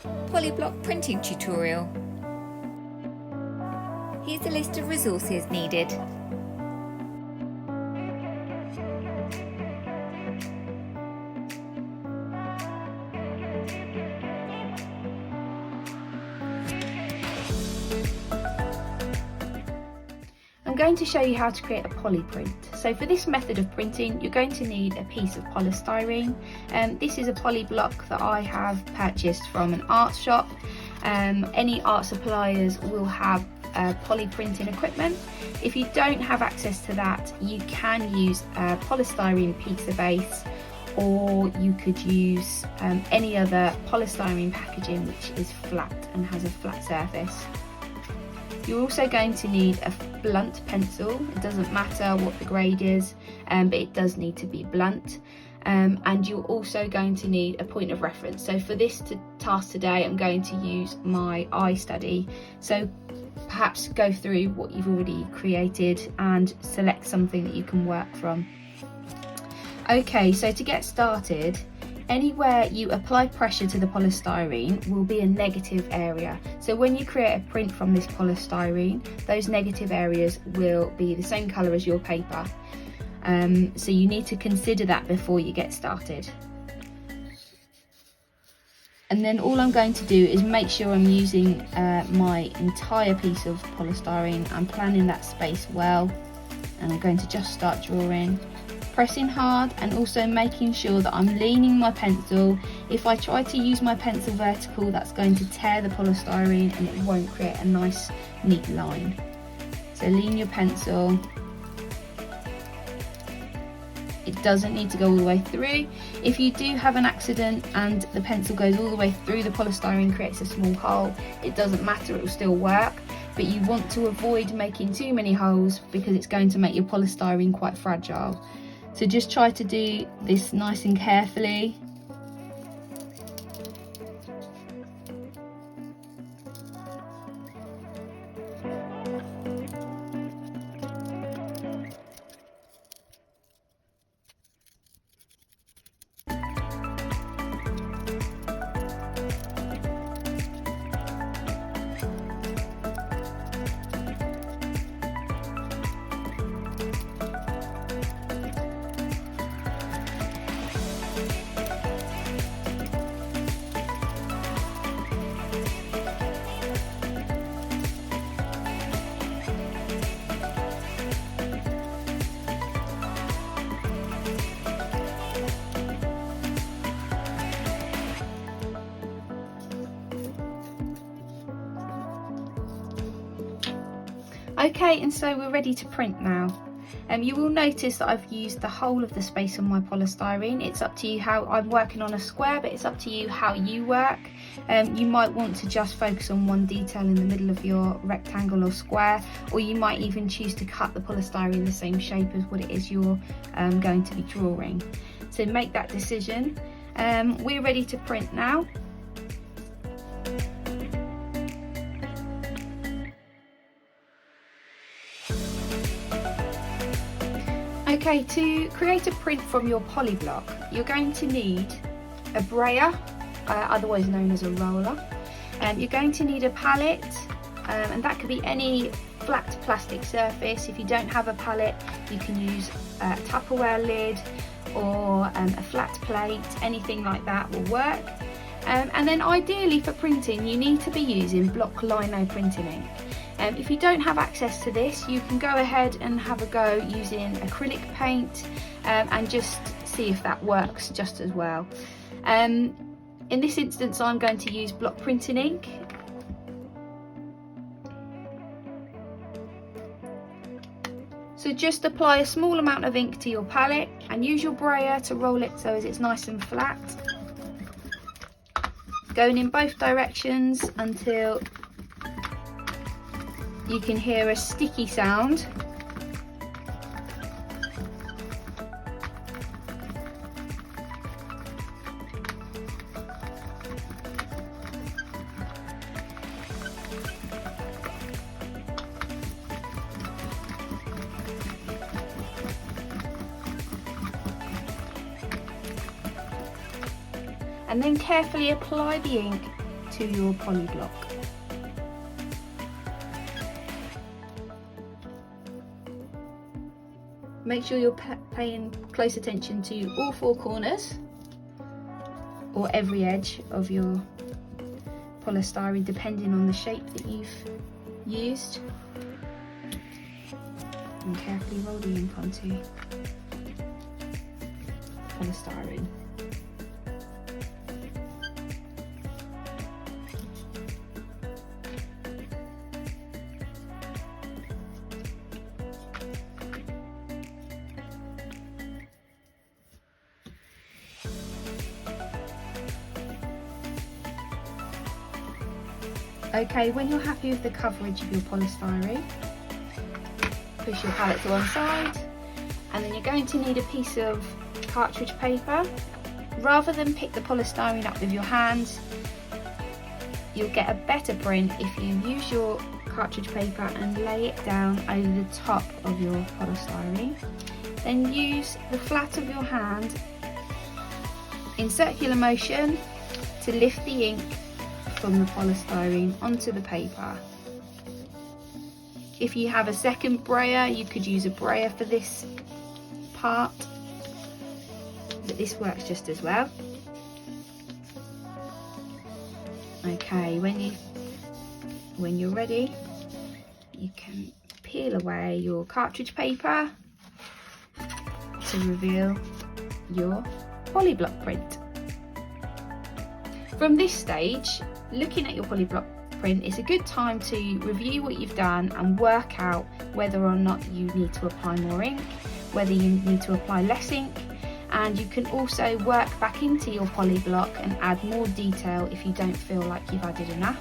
Polyblock printing tutorial. Here's a list of resources needed. I'm going to show you how to create a poly print. So for this method of printing, you're going to need a piece of polystyrene. This is a Polyblock that I have purchased from an art shop. Any art suppliers will have poly printing equipment. If you don't have access to that, you can use a polystyrene pizza base, or you could use any other polystyrene packaging which is flat and has a flat surface. You're also going to need a blunt pencil. It doesn't matter what the grade is, but it does need to be blunt. And you're also going to need a point of reference. So for this task today, I'm going to use my eye study. So perhaps go through what you've already created and select something that you can work from. Okay, so to get started, anywhere you apply pressure to the polystyrene will be a negative area. So when you create a print from this polystyrene, those negative areas will be the same colour as your paper. So you need to consider that before you get started. And then all I'm going to do is make sure I'm using my entire piece of polystyrene. I'm planning that space well, and I'm going to just start drawing. Pressing hard and also making sure that I'm leaning my pencil. If I try to use my pencil vertical, that's going to tear the polystyrene and it won't create a nice neat line. So lean your pencil. It doesn't need to go all the way through. If you do have an accident and the pencil goes all the way through the polystyrene, creates a small hole, it doesn't matter, it will still work. But you want to avoid making too many holes because it's going to make your polystyrene quite fragile. So just try to do this nice and carefully. Okay, and so we're ready to print now. You will notice that I've used the whole of the space on my polystyrene. It's up to you how I'm working on a square, but it's up to you how you work. You might want to just focus on one detail in the middle of your rectangle or square, or you might even choose to cut the polystyrene the same shape as what it is you're going to be drawing. So make that decision. We're ready to print now. Okay, to create a print from your Polyblock, you're going to need a brayer, otherwise known as a roller. You're going to need a palette, and that could be any flat plastic surface. If you don't have a palette, you can use a Tupperware lid or a flat plate, anything like that will work. And then ideally for printing, you need to be using block lino printing ink. If you don't have access to this, you can go ahead and have a go using acrylic paint and just see if that works just as well. In this instance, I'm going to use block printing ink. So just apply a small amount of ink to your palette and use your brayer to roll it so as it's nice and flat. Going in both directions until you can hear a sticky sound. And then carefully apply the ink to to your Polyblock. Make sure you're paying close attention to all four corners or every edge of your polystyrene, depending on the shape that you've used. And carefully roll the ink onto polystyrene. Okay, when you're happy with the coverage of your polystyrene, push your palette to one side, and then you're going to need a piece of cartridge paper. Rather than pick the polystyrene up with your hands, you'll get a better print if you use your cartridge paper and lay it down over the top of your polystyrene. Then use the flat of your hand in circular motion to lift the ink from the polystyrene onto the paper. If you have a second brayer, you could use a brayer for this part, but this works just as well. Okay, when you're ready, you can peel away your cartridge paper to reveal your Polyblock print. From this stage, looking at your Polyblock print, it's a good time to review what you've done and work out whether or not you need to apply more ink, whether you need to apply less ink, and you can also work back into your Polyblock and add more detail if you don't feel like you've added enough.